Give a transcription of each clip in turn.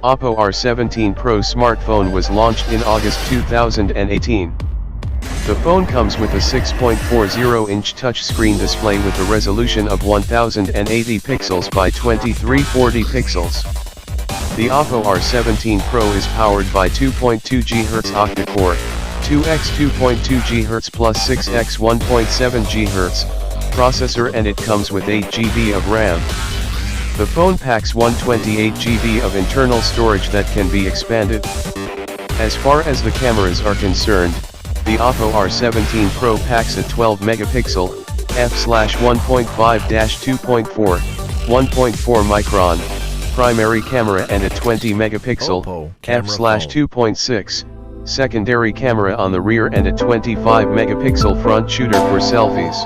OPPO R17 Pro smartphone was launched in August 2018. The phone comes with a 6.40-inch touchscreen display with a resolution of 1080 pixels by 2340 pixels. The OPPO R17 Pro is powered by 2.2 GHz octa-core, 2x 2.2 GHz plus 6x 1.7 GHz processor, and it comes with 8 GB of RAM. The phone packs 128 GB of internal storage that can be expanded. As far as the cameras are concerned, the OPPO R17 Pro packs a 12 megapixel, f/1.5-2.4, 1.4 micron, primary camera and a 20 megapixel, f/2.6, secondary camera on the rear and a 25 megapixel front shooter for selfies.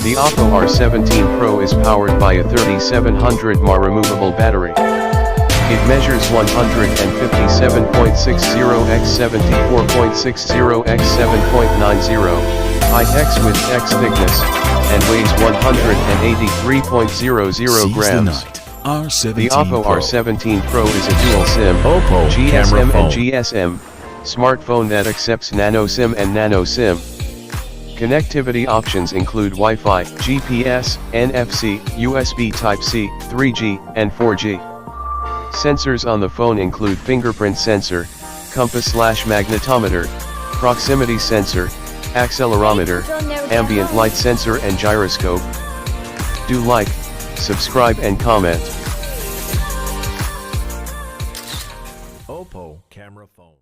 The OPPO R17 Pro is powered by a 3700 mAh removable battery. It measures 157.60 x 74.60 x 7.90, height x width x thickness, and weighs 183.00 grams. The OPPO R17 Pro is a dual SIM, OPPO GSM and GSM, smartphone that accepts nano SIM and nano SIM. Connectivity options include Wi-Fi, GPS, NFC, USB Type-C, 3G, and 4G. Sensors on the phone include fingerprint sensor, compass/magnetometer, proximity sensor, accelerometer, ambient light sensor and gyroscope. Do like, subscribe and comment. OPPO camera phone.